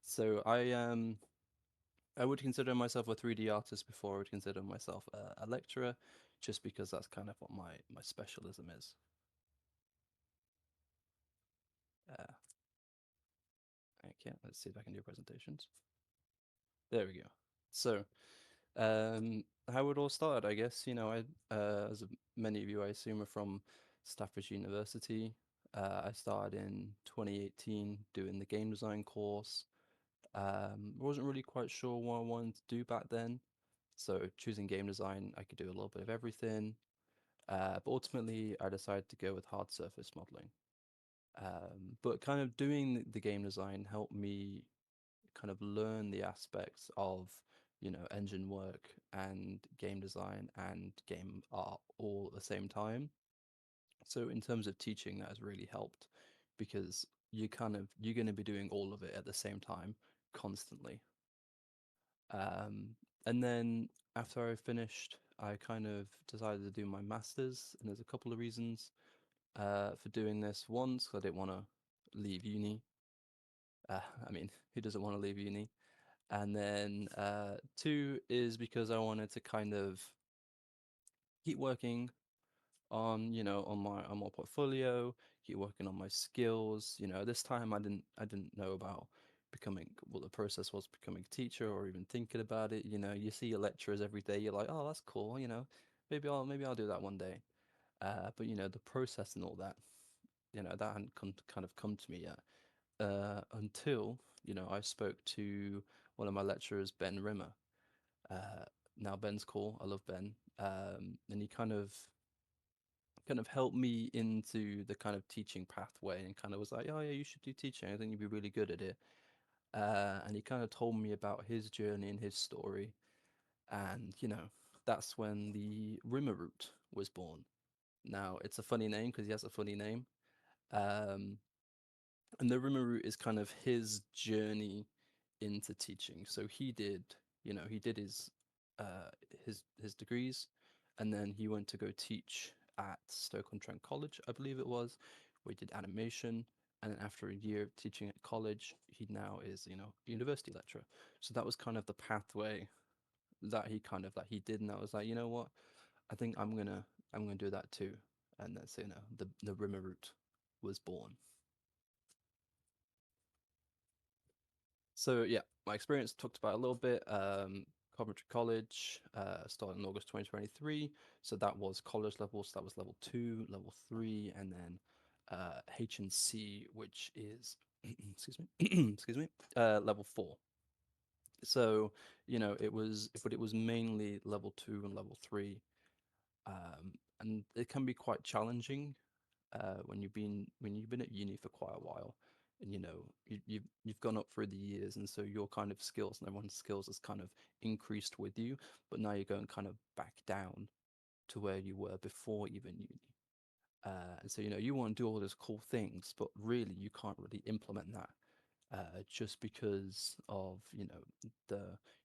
So I would consider myself a 3D artist before I would consider myself a lecturer, just because that's kind of what my specialism is. Uh, okay, let's see if I can do presentations. There we go. So, how it all started, I guess, as many of you, I assume, are from Staffordshire University. I started in 2018 doing the game design course. Wasn't really quite sure what I wanted to do back then. So choosing game design, I could do a little bit of everything. But ultimately, I decided to go with hard surface modeling. But kind of doing the game design helped me kind of learn the aspects of, engine work and game design and game art all at the same time. So in terms of teaching, that has really helped because you're going to be doing all of it at the same time constantly. Um, and then after I finished, I kind of decided to do my master's, and there's a couple of reasons for doing this. One, 'cause I didn't want to leave uni. I mean, who doesn't want to leave uni? And then two is because I wanted to kind of keep working on, on my portfolio, keep working on my skills. This time I didn't know about becoming what the process was becoming a teacher or even thinking about it. You see your lecturers every day, you're like, oh, that's cool, maybe I'll do that one day. But the process and all that, that hadn't kind of come to me yet. Until, I spoke to one of my lecturers, Ben Rimmer. Uh, Now Ben's cool. I love Ben. And he kind of helped me into the kind of teaching pathway and kind of was like, oh yeah, you should do teaching. I think you'd be really good at it. And he kind of told me about his journey and his story. And, that's when the Rimmer route was born. Now, it's a funny name because he has a funny name. Um, and the Rimmer route is kind of his journey into teaching. So he did his degrees, and then he went to go teach at Stoke-on-Trent College, I believe it was, where he did animation. And then after a year of teaching at college, he now is, a university lecturer. So that was kind of the pathway that he did, and I was like, you know what, I think I'm gonna do that too. And that's the Rimmer route was born. So yeah, my experience talked about a little bit. Coventry College started in August 2023. So that was college level. So that was level two, level three, and then H&C, which is excuse me, excuse me, level four. So but it was mainly level two and level three, and it can be quite challenging when you've been at uni for quite a while, and you've gone up through the years, and so your kind of skills and everyone's skills has kind of increased with you, but now you're going kind of back down to where you were before even uni. And so you want to do all those cool things, but really you can't really implement that just because of the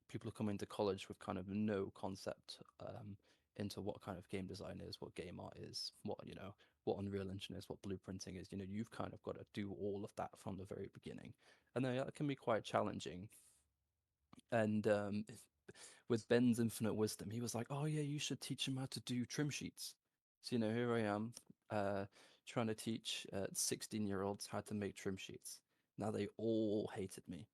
people who come into college with kind of no concept into what kind of game design is, what game art is, what Unreal Engine is, what blueprinting is. You've kind of got to do all of that from the very beginning, and then that can be quite challenging. And with Ben's infinite wisdom, he was like, "Oh yeah, you should teach him how to do trim sheets." So here I am, uh, trying to teach 16-year-olds how to make trim sheets. Now they all hated me.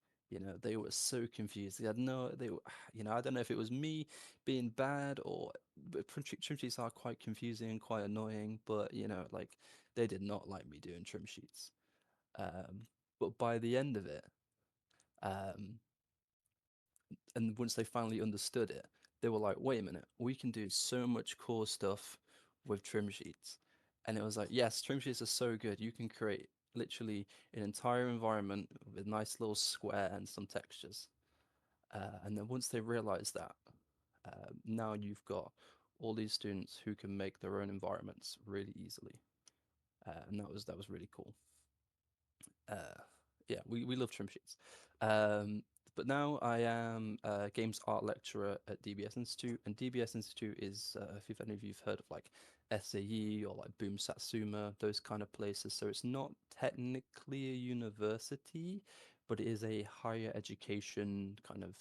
They were so confused. They had no, they, were- I don't know if it was me being bad or, but trim sheets are quite confusing and quite annoying. But like they did not like me doing trim sheets. Um, but by the end of it, um, and once they finally understood it, they were like, wait a minute, we can do so much cool stuff with trim sheets. And it was like, yes, trim sheets are so good. You can create literally an entire environment with nice little square and some textures. And then once they realized that, now you've got all these students who can make their own environments really easily. And that was really cool. Uh, yeah, we love trim sheets. Um, but now I am a games art lecturer at DBS Institute, and DBS Institute is, if any of you've heard of like SAE or like Boom Satsuma, those kind of places. So it's not technically a university, but it is a higher education kind of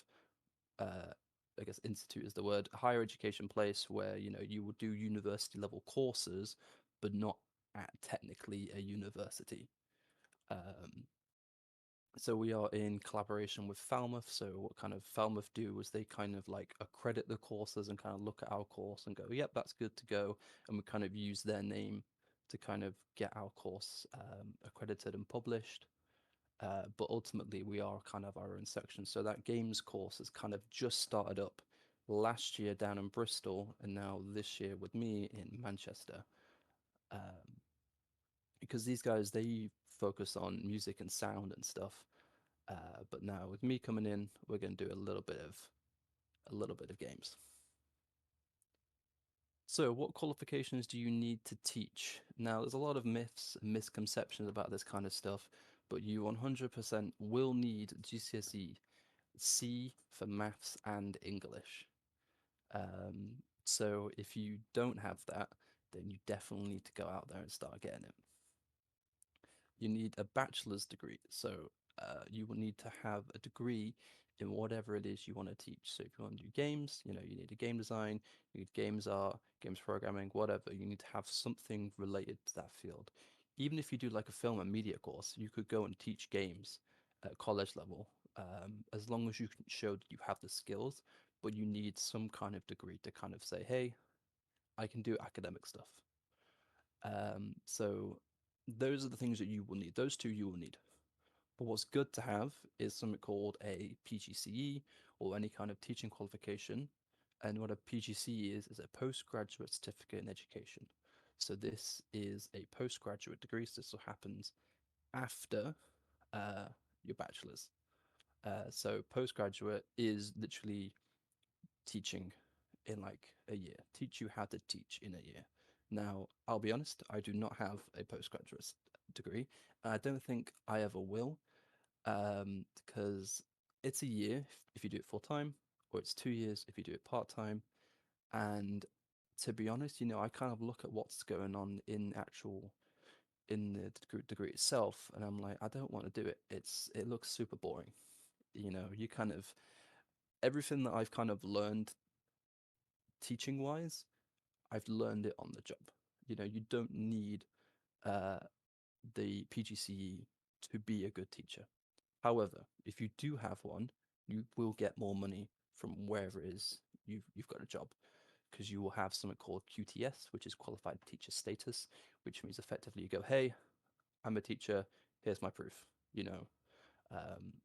uh, I guess institute is the word, a higher education place where you will do university level courses, but not at technically a university. Um, so we are in collaboration with Falmouth. So what kind of Falmouth do is they kind of like accredit the courses and kind of look at our course and go, yep, that's good to go, and we kind of use their name to kind of get our course accredited and published. But ultimately, we are kind of our own section. So that games course has kind of just started up last year down in Bristol, and now this year with me in Manchester. Um, because these guys they focus on music and sound and stuff. But now with me coming in, we're going to do a little bit of games. So, what qualifications do you need to teach? Now, there's a lot of myths and misconceptions about this kind of stuff, but you 100% will need GCSE C for maths and English. So if you don't have that, then you definitely need to go out there and start getting it. You need a bachelor's degree. So you will need to have a degree in whatever it is you want to teach. So if you want to do games, you need a game design, you need games art, games programming, whatever. You need to have something related to that field. Even if you do like a film and media course, you could go and teach games at college level, as long as you can show that you have the skills, but you need some kind of degree to kind of say, hey, I can do academic stuff. So those are the things that you will need. Those two you will need. But what's good to have is something called a PGCE or any kind of teaching qualification. And what a PGCE is a postgraduate certificate in education. So this is a postgraduate degree. So this happens after uh, your bachelor's. So postgraduate is literally teaching in like a year, teach you how to teach in a year. Now, I'll be honest, I do not have a postgraduate degree. I don't think I ever will, because it's a year if you do it full time, or it's 2 years if you do it part time. And to be honest, I kind of look at what's going on in the degree itself, and I'm like, I don't want to do it. It looks super boring. You kind of everything that I've kind of learned teaching wise, I've learned it on the job. You don't need uh, the PGCE to be a good teacher. However, if you do have one, you will get more money from wherever it is you've got a job, because you will have something called QTS, which is qualified teacher status, which means effectively you go, hey, I'm a teacher, here's my proof. You know,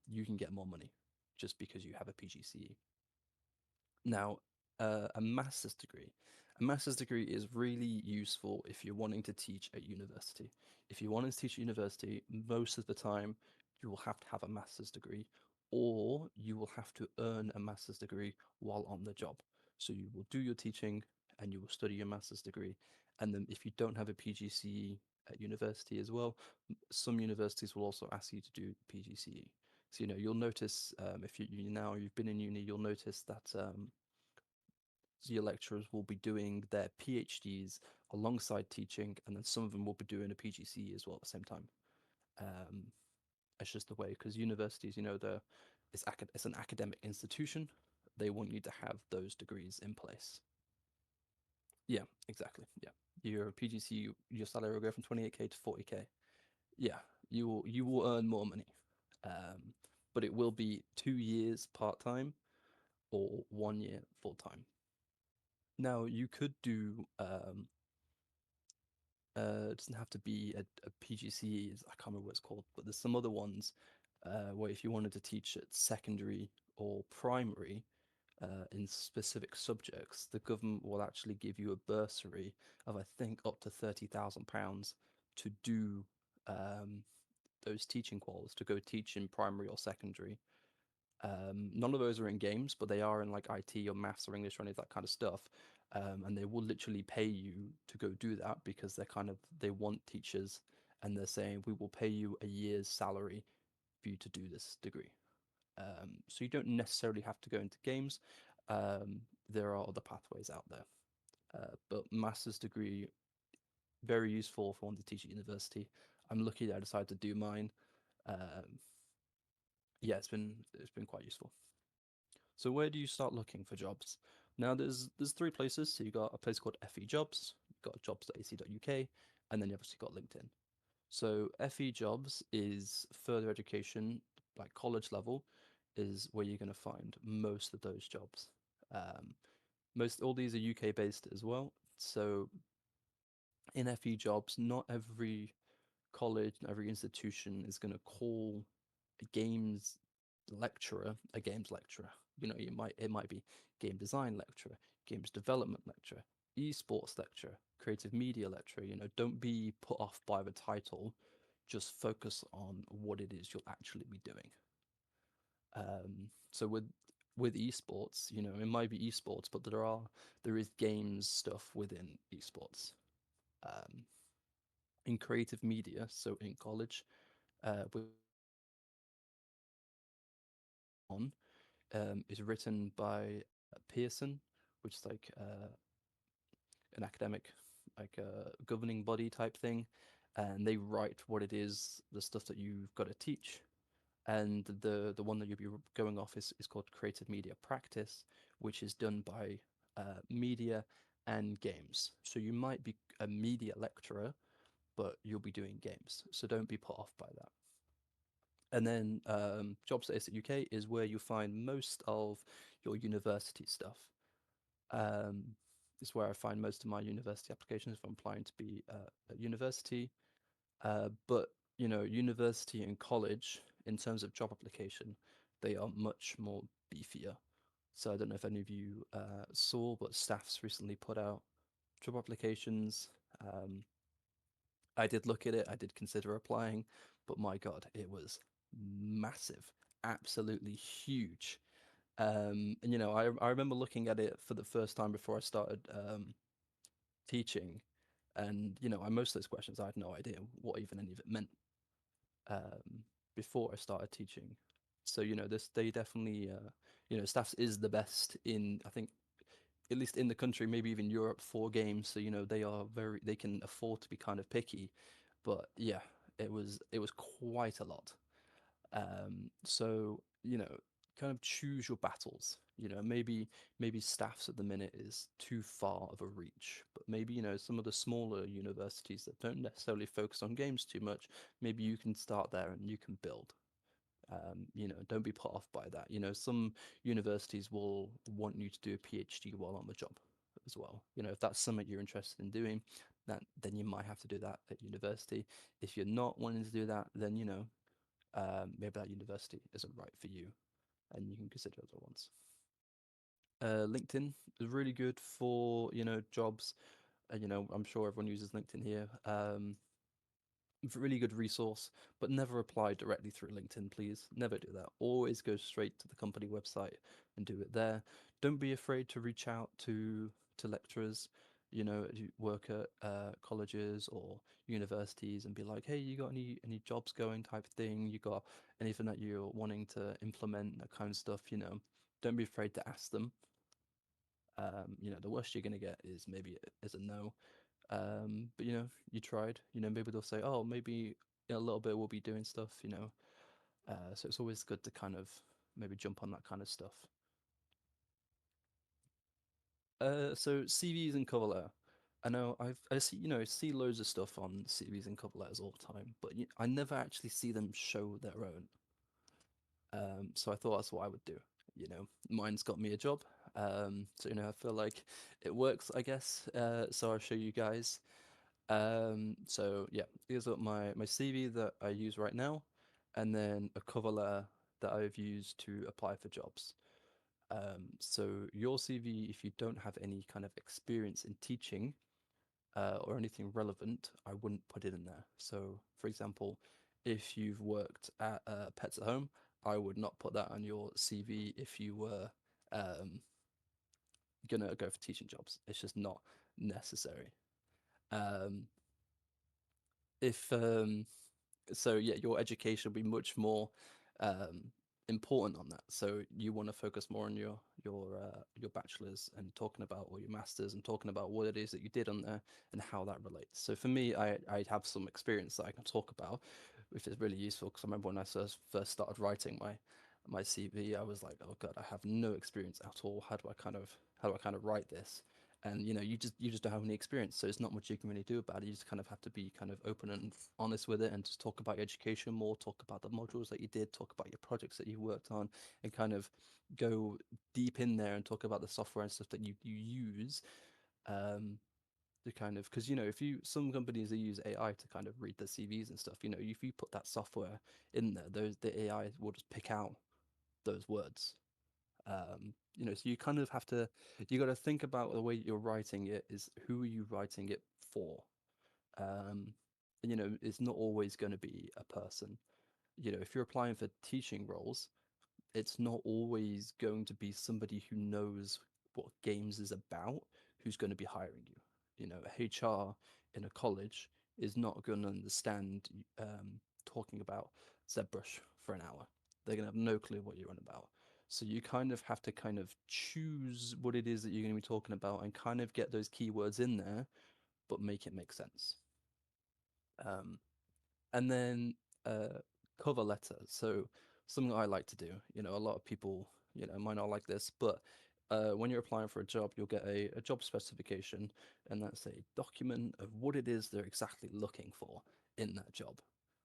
you can get more money just because you have a PGCE. Now, a master's degree. A master's degree is really useful if you're wanting to teach at university. If you want to teach at university, most of the time you will have to have a master's degree, or you will have to earn a master's degree while on the job. So you will do your teaching and you will study your master's degree. And then if you don't have a PGCE at university as well, some universities will also ask you to do PGCE. So you'll notice, if you've been in uni, you'll notice that your lecturers will be doing their PhDs alongside teaching, and then some of them will be doing a PGCE as well at the same time. Um, it's just the way, because universities, it's an academic institution. They want you to have those degrees in place. Yeah, exactly. Yeah, your PGC, your salary will go from 28K to 40K. Yeah, you will earn more money, um, but it will be 2 years part time or 1 year full time. Now you could do it doesn't have to be a PGCE. I can't remember what it's called, but there's some other ones where if you wanted to teach at secondary or primary in specific subjects, the government will actually give you a bursary of I think up to £30,000 to do um, those teaching quals to go teach in primary or secondary. None of those are in games, but they are in like IT or maths or English or any of that kind of stuff. And they will literally pay you to go do that because they want teachers, and they're saying we will pay you a year's salary for you to do this degree. So you don't necessarily have to go into games. There are other pathways out there. But master's degree, very useful for one to teach at university. I'm lucky that I decided to do mine. Um, yeah, it's been quite useful. So where do you start looking for jobs? Now there's three places. So you got a place called FE Jobs, you've got jobs.ac.uk, and then you obviously got LinkedIn. So FE Jobs is further education, like college level, is where you're going to find most of those jobs. Um, most all these are UK based as well. So in FE Jobs, not every college, not every institution is going to call a games lecturer a games lecturer. It might be game design lecturer, games development lecturer, esports lecturer, creative media lecturer. Don't be put off by the title. Just focus on what it is you'll actually be doing. So with esports, it might be esports, but there is games stuff within esports. Um, in creative media, so in college, with on is written by Pearson, which is like an academic, like a governing body type thing, and they write what it is, the stuff that you've got to teach. And the one that you'll be going off is called Creative Media Practice, which is done by media and games. So you might be a media lecturer, but you'll be doing games. So don't be put off by that. And then Jobs at UK is where you find most of your university stuff. Um, it's where I find most of my university applications if I'm applying to be at university. But university and college, in terms of job application, they are much more beefier. So I don't know if any of you saw, but staffs recently put out job applications. Um, I did look at it. I did consider applying, but my God, it was massive, absolutely huge. And I remember looking at it for the first time before I started teaching, and I most of those questions I had no idea what even any of it meant um, before I started teaching. So this they definitely Staffs is the best in, I think, at least in the country, maybe even Europe, for games. So they can afford to be kind of picky, but yeah, it was quite a lot. So kind of choose your battles. Maybe staffs at the minute is too far of a reach, but maybe some of the smaller universities that don't necessarily focus on games too much. Maybe you can start there and you can build. Don't be put off by that. Some universities will want you to do a PhD while on the job as well. If that's something you're interested in doing, then you might have to do that at university. If you're not wanting to do that, then maybe that university isn't right for you, and you can consider other ones. LinkedIn is really good for jobs. I'm sure everyone uses LinkedIn here. Really good resource, but never apply directly through LinkedIn, please. Never do that. Always go straight to the company website and do it there. Don't be afraid to reach out to lecturers, who work at colleges or universities, and be like, hey, you got any jobs going, type of thing? You got anything that you're wanting to implement, that kind of stuff? Don't be afraid to ask them. The worst you're gonna get is maybe is a no, but you tried. Maybe they'll say, "Oh, maybe in a little bit we'll be doing stuff." So it's always good to kind of maybe jump on that kind of stuff. So CVs and cover letter. I know I see see loads of stuff on CVs and cover letters all the time, but I never actually see them show their own. So I thought that's what I would do. Mine's got me a job. So I feel like it works, I guess. So I'll show you guys. So yeah, here's what my CV that I use right now, and then a cover letter that I've used to apply for jobs. So your CV, if you don't have any kind of experience in teaching or anything relevant, I wouldn't put it in there. So, for example, if you've worked at Pets at Home, I would not put that on your CV if you were um, gonna go for teaching jobs. It's just not necessary. Um, if so yeah, your education will be much more um, important on that. So you want to focus more on your bachelor's and talking about, or your master's, and talking about what it is that you did on there and how that relates. So for me, I have some experience that I can talk about, which is really useful because I remember when I first started writing my CV, I was like, oh god, I have no experience at all. How do I kind of write this? And you just don't have any experience, so it's not much you can really do about it. You just kind of have to be kind of open and honest with it, and just talk about your education more, talk about the modules that you did, talk about your projects that you worked on, and kind of go deep in there and talk about the software and stuff that you use. Um, to kind of, because if you some companies they use AI to kind of read the CVs and stuff. If you put that software in there, the AI will just pick out those words. So you kind of have to, you got to think about the way you're writing it is who are you writing it for. And it's not always going to be a person. If you're applying for teaching roles, it's not always going to be somebody who knows what games is about who's going to be hiring you. HR in a college is not going to understand talking about ZBrush for an hour. They're going to have no clue what you're on about. So you kind of have to kind of choose what it is that you're going to be talking about and kind of get those keywords in there, but make it make sense. Um, and then cover letter. So something I like to do. A lot of people, might not like this, but when you're applying for a job, you'll get a job specification, and that's a document of what it is they're exactly looking for in that job.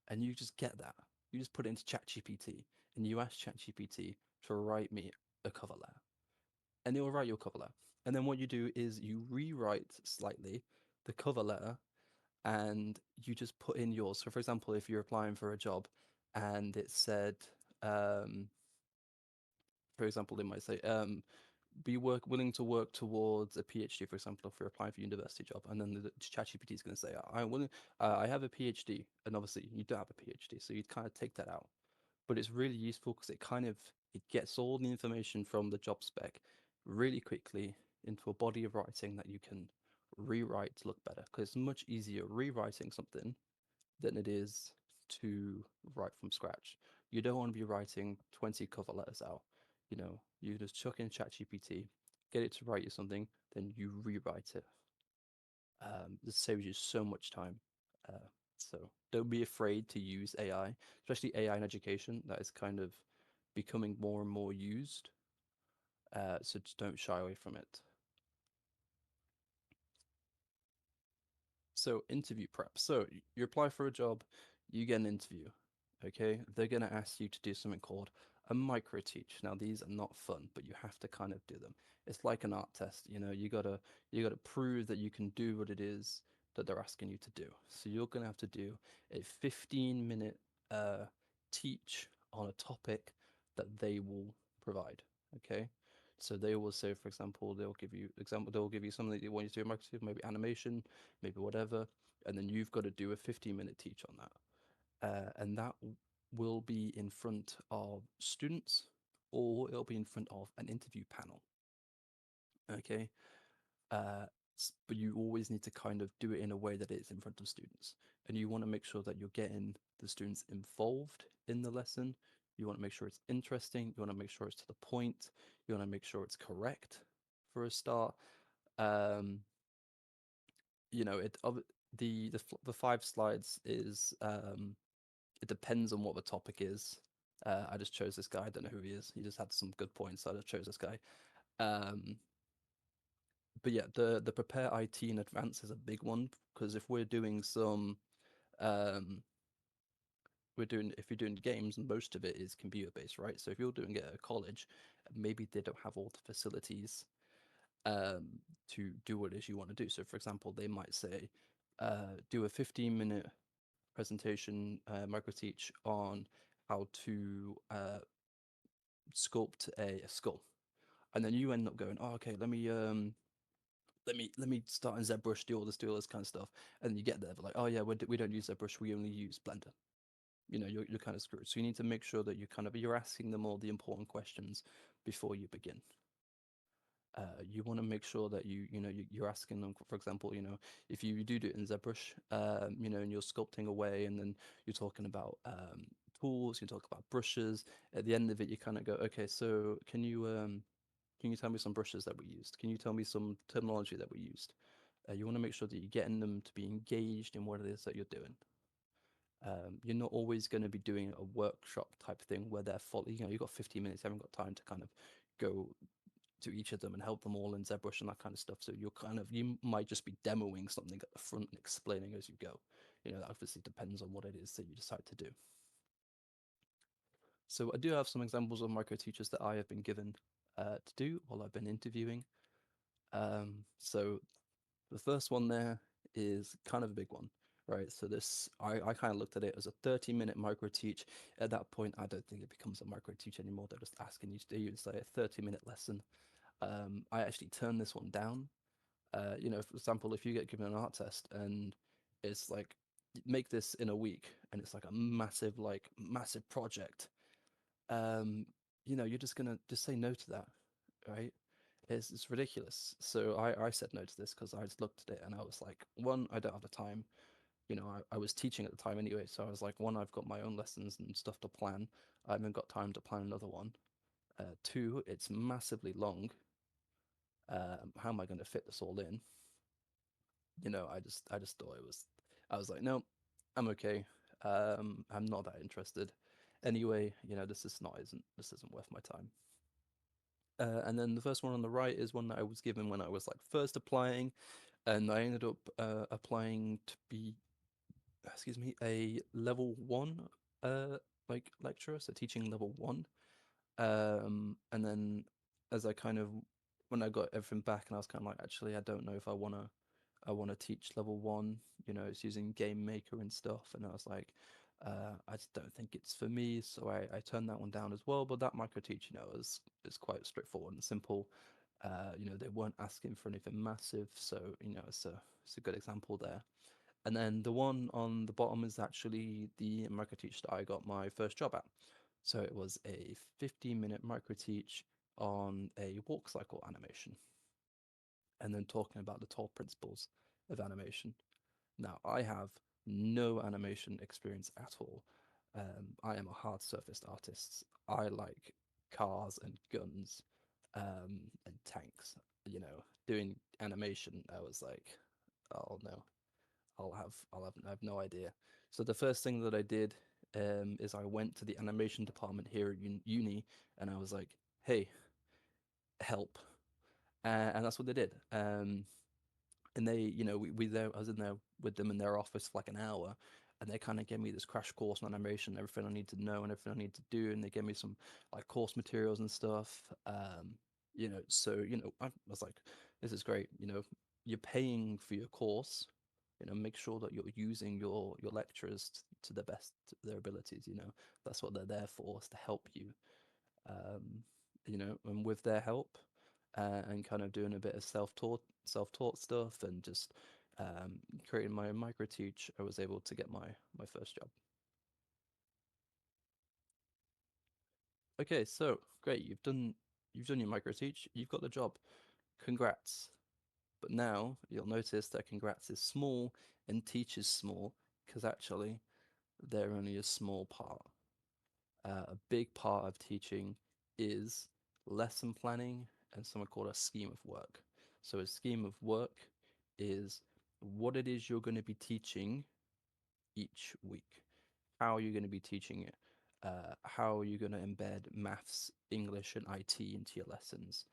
And you just get that. You just put it into ChatGPT, and you ask ChatGPT to write me a cover letter, and it will write your cover letter. And then what you do is you rewrite slightly the cover letter and you just put in yours. So, for example, if you're applying for a job and it said, um, for example, it might say, willing to work towards a PhD, for example, if you're applying for a university job, and then the ChatGPT is going to say, I'm willing, I have a PhD, and obviously you don't have a PhD, so you'd kind of take that out. But it's really useful because it gets all the information from the job spec really quickly into a body of writing that you can rewrite to look better. Because it's much easier rewriting something than it is to write from scratch. You don't want to be writing 20 cover letters out. You just chuck in ChatGPT, get it to write you something, then you rewrite it. This saves you so much time. So don't be afraid to use AI, especially AI in education. That is kind of becoming more and more used. So just don't shy away from it. So interview prep. So you apply for a job, you get an interview. Okay, they're gonna ask you to do something called a micro teach. Now these are not fun, but you have to kind of do them. It's like an art test. You gotta prove that you can do what it is that they're asking you to do. So you're gonna have to do a 15-minute teach on a topic that they will provide. Okay. So they will say, for example, they'll give you something that they want you to do, Microsoft, maybe animation, maybe whatever, and then you've got to do a 15-minute teach on that. And that will be in front of students or it'll be in front of an interview panel. Okay. Uh, but you always need to kind of do it in a way that it's in front of students. And you want to make sure that you're getting the students involved in the lesson. You want to make sure it's interesting. You want to make sure it's to the point. You want to make sure it's correct for a start. Um, it the 5 slides is it depends on what the topic is. I just chose this guy. I don't know who he is. He just had some good points, so I just chose this guy. Um, but yeah, the prepare IT in advance is a big one because if we're doing some, um, if you're doing games, most of it is computer based, right? So if you're doing it at a college, maybe they don't have all the facilities um, to do what it is you want to do. So for example, they might say, do a 15-minute presentation, micro teach on how to sculpt a skull, and then you end up going, oh, okay, let me start in ZBrush, do all this kind of stuff, and then you get there, but like, oh yeah, we don't use ZBrush, we only use Blender. You're kind of screwed. So you need to make sure that you're asking them all the important questions before you begin. You want to make sure that you're asking them, for example, if you do it in ZBrush, and you're sculpting away, and then you're talking about tools, you talk about brushes. At the end of it, you kind of go, okay, so can you tell me some brushes that we used? Can you tell me some terminology that we used? You want to make sure that you're getting them to be engaged in what it is that you're doing. You're not always going to be doing a workshop type thing where they're fully, you've got 15 minutes, you haven't got time to kind of go to each of them and help them all in ZBrush and that kind of stuff. So you might just be demoing something at the front and explaining as you go. That obviously depends on what it is that you decide to do. So I do have some examples of micro teachers that I have been given to do while I've been interviewing. So the first one there is kind of a big one, right? So I kind of looked at it as a 30-minute micro teach. At that point, I don't think it becomes a micro teach anymore. They're just asking you to do, say, a 30-minute lesson. I actually turned this one down. For example, if you get given an art test and it's like, make this in a week, and it's like a massive project, you're just gonna just say no to that, right? It's ridiculous. So I said no to this because I just looked at it and I was like, one, I don't have the time. I was teaching at the time anyway, so I was like, one, I've got my own lessons and stuff to plan. I haven't got time to plan another one. Two, it's massively long. How am I going to fit this all in? I just thought it was. I was like, no, I'm okay. I'm not that interested. Anyway, this isn't worth my time. And then the first one on the right is one that I was given when I was like first applying, and I ended up applying to be, excuse me, a level one like lecturer, so teaching level one. And then as I kind of when I got everything back, and I was kind of like, actually, I don't know if I wanna teach level one. It's using Game Maker and stuff, and I was like, I just don't think it's for me. So I turned that one down as well. But that micro teach, is quite straightforward and simple. They weren't asking for anything massive, so it's a good example there. And then the one on the bottom is actually the micro teach that I got my first job at. So it was a 15-minute micro teach on a walk cycle animation, and then talking about the 12 principles of animation. Now, I have no animation experience at all. I am a hard surfaced artist. I like cars and guns, and tanks. Doing animation, I was like, oh no, I have no idea. So the first thing that I did is I went to the animation department here at uni, and I was like, hey, help. And that's what they did. And they, I was in there with them in their office for like an hour, and they kind of gave me this crash course on animation, everything I need to know and everything I need to do, and they gave me some like course materials and stuff. So I was like, this is great. You're paying for your course. Make sure that you're using your lecturers to the best of their abilities. That's what they're there for, is to help you. um, and with their help, and kind of doing a bit of self-taught stuff, and just creating my own micro teach, I was able to get my first job. Okay, so great, you've done your micro teach, you've got the job. Congrats. But now you'll notice that congrats is small and teach is small, because actually they're only a small part. A big part of teaching is lesson planning and something called a scheme of work. So, a scheme of work is what it is you're going to be teaching each week. How are you going to be teaching it? How are you going to embed maths, English, and IT into your lessons?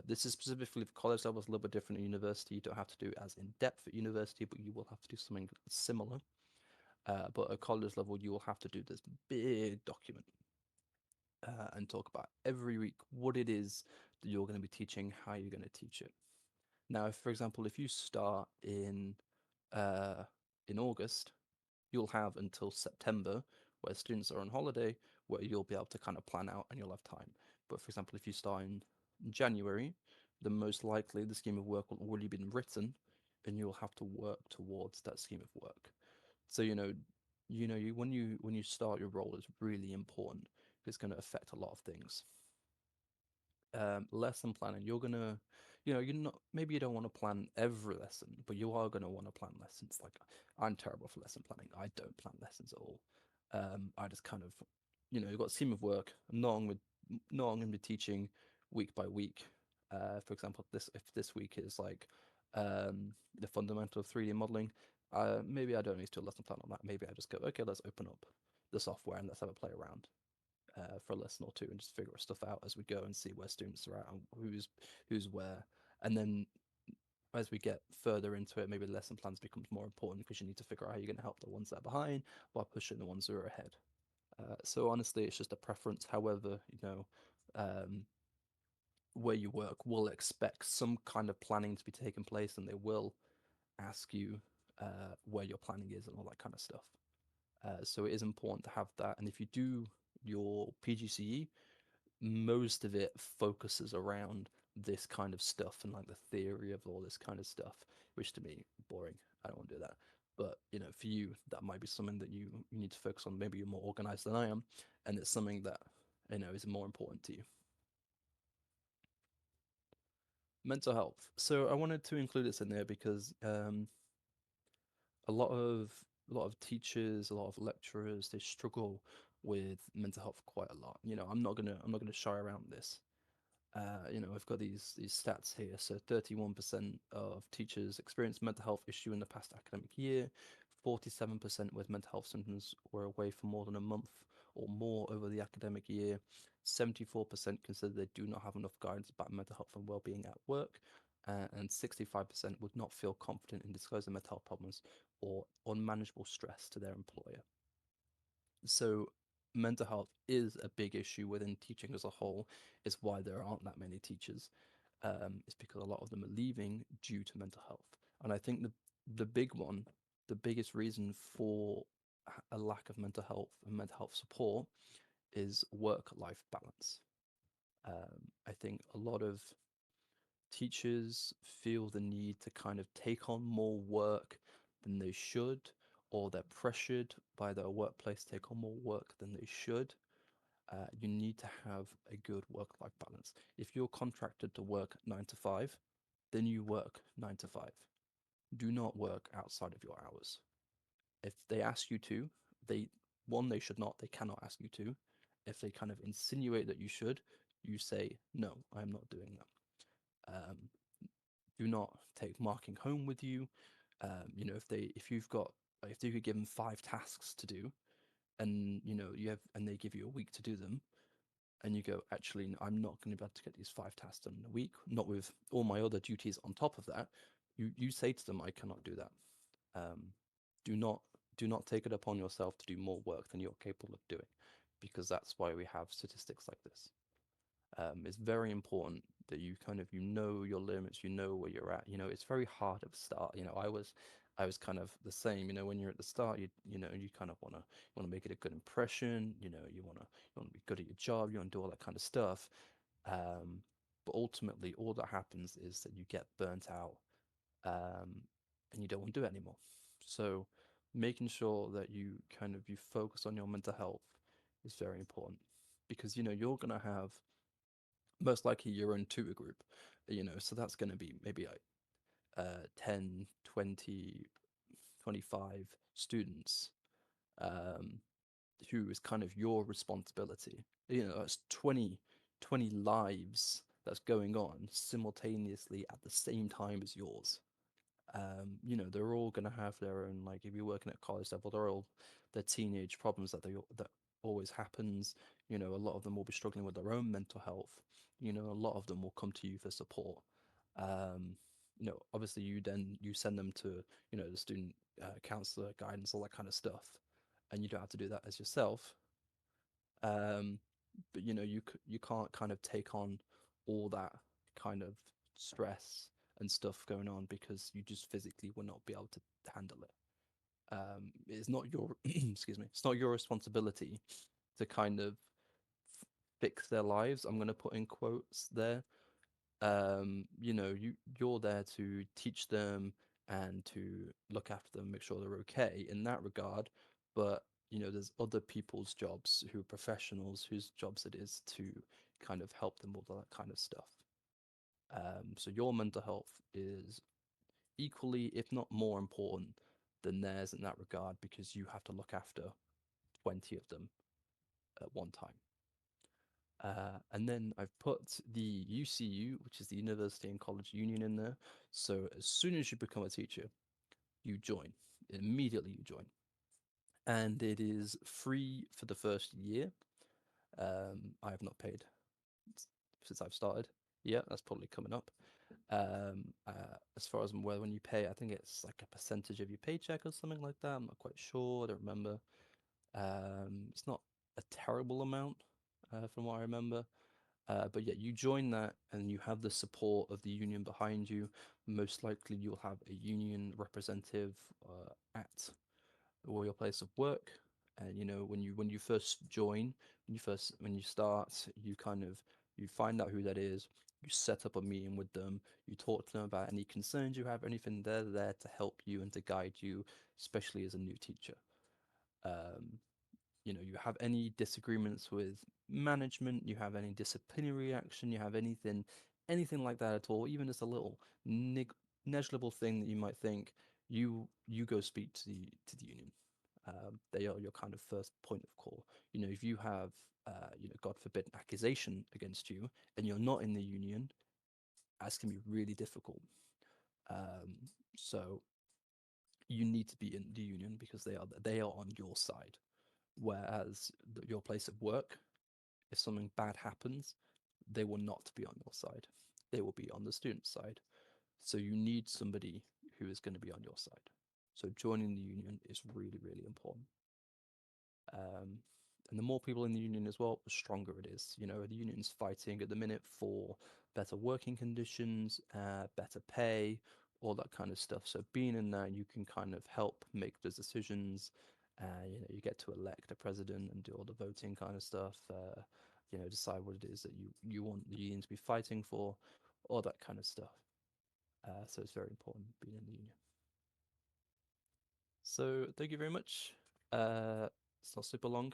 This is specifically for college level. It's a little bit different at university. You don't have to do it as in depth at university, but you will have to do something similar. But at college level, you will have to do this big document, and talk about every week what it is that you're going to be teaching, how you're going to teach it. Now, if, for example, if you start uh, in August, you'll have until September, where students are on holiday, where you'll be able to kind of plan out and you'll have time. But for example, if you start in January, then most likely the scheme of work will already been written, and you'll have to work towards that scheme of work. So when you start your role is really important. It's going to affect a lot of things. Lesson planning, you're not, maybe you don't want to plan every lesson, but you are going to want to plan lessons. Like, I'm terrible for lesson planning. I don't plan lessons at all. I just kind of, you've got a scheme of work. I'm not going to be teaching week by week. For example, if this week is like the fundamental of 3D modeling, maybe I don't need to do a lesson plan on that. Maybe I just go, okay, let's open up the software and let's have a play around for a lesson or two and just figure stuff out as we go and see where students are at and who's where. And then as we get further into it, maybe the lesson plans becomes more important because you need to figure out how you're going to help the ones that are behind while pushing the ones who are ahead. So honestly, it's just a preference. However, um, where you work will expect some kind of planning to be taking place, and they will ask you where your planning is and all that kind of stuff. So it is important to have that. And if you do your PGCE, most of it focuses around this kind of stuff and like the theory of all this kind of stuff, which to me boring. I don't want to do that. But for you, that might be something that you need to focus on. Maybe you're more organized than I am, and it's something that is more important to you. Mental health. So I wanted to include this in there because a lot of teachers, a lot of lecturers, they struggle with mental health quite a lot. I'm not gonna shy around this. I've got these stats here. So 31% of teachers experienced mental health issue in the past academic year. 47% with mental health symptoms were away for more than a month or more over the academic year. 74% consider they do not have enough guidance about mental health and well-being at work. And 65% would not feel confident in disclosing mental health problems or unmanageable stress to their employer. So mental health is a big issue within teaching as a whole. Is why there aren't that many teachers. It's because a lot of them are leaving due to mental health. And I think the big one, the biggest reason for a lack of mental health and mental health support is work-life balance. I think a lot of teachers feel the need to kind of take on more work than they should, or they're pressured by their workplace to take on more work than they should. You need to have a good work life balance. If you're contracted to work 9 to 5, then you work 9 to 5. Do not work outside of your hours. If they ask you to, they should not, they cannot ask you to. If they kind of insinuate that you should, you say, no, I'm not doing that. Do not take marking home with you. If you could give them 5 tasks to do, and they give you a week to do them, and you go, actually, I'm not going to be able to get these 5 tasks done in a week, not with all my other duties on top of that. You say to them, I cannot do that. Um, do not take it upon yourself to do more work than you're capable of doing, because that's why we have statistics like this. It's very important that you kind of your limits, where you're at. It's very hard at the start. I was kind of the same. When you're at the start, you kind of wanna make it a good impression. You wanna be good at your job. You wanna do all that kind of stuff. Um, but ultimately, all that happens is that you get burnt out, um, and you don't want to do it anymore. So, making sure that you focus on your mental health is very important, because you're gonna have most likely your own tutor group, so that's going to be maybe like 10, 20, 25 students, um, who is kind of your responsibility. That's 20 lives that's going on simultaneously at the same time as yours. They're all going to have their own, like, if you're working at college level, they're all their teenage problems that always happens. A lot of them will be struggling with their own mental health. A lot of them will come to you for support. um Obviously you send them to the student counselor, guidance, all that kind of stuff, and you don't have to do that as yourself. um but you can't kind of take on all that kind of stress and stuff going on, because you just physically will not be able to handle it. It's not your excuse me, it's not your responsibility to kind of fix their lives. I'm going to put in quotes there. You're there to teach them and to look after them, make sure they're okay in that regard. But there's other people's jobs who are professionals, whose jobs it is to kind of help them with all that kind of stuff. So your mental health is equally, if not more important than theirs in that regard, because you have to look after 20 of them at one time. And then I've put the UCU, which is the University and College Union, in there. So as soon as you become a teacher, you join. immediately you join, and it is free for the first year. I have not paid since I've started. Yeah, that's probably coming up. As far as I'm aware, when you pay, I think it's like a percentage of your paycheck or something like that. I'm not quite sure. I don't remember. It's not a terrible amount, from what I remember. But yeah, you join that and you have the support of the union behind you. Most likely, you'll have a union representative at or your place of work. And when you first join, when you start, you kind of you find out who that is. You set up a meeting with them. You talk to them about any concerns you have, anything. They're there to help you and to guide you, especially as a new teacher. Um, you have any disagreements with management, you have any disciplinary action, you have anything like that at all, even just a little negligible thing that you might think, you go speak to the union. They are your kind of first point of call. If you have God forbid an accusation against you and you're not in the union, that's can be really difficult. So you need to be in the union because they are on your side. Whereas your place of work, if something bad happens, they will not be on your side. They will be on the student's side. So you need somebody who is going to be on your side. So joining the union is really, really important. Um, and the more people in the union as well, the stronger it is. The union's fighting at the minute for better working conditions, better pay, all that kind of stuff. So being in there, you can kind of help make those decisions. You get to elect a president and do all the voting kind of stuff. Decide what it is that you want the union to be fighting for, all that kind of stuff. So it's very important being in the union. So thank you very much. It's not super long.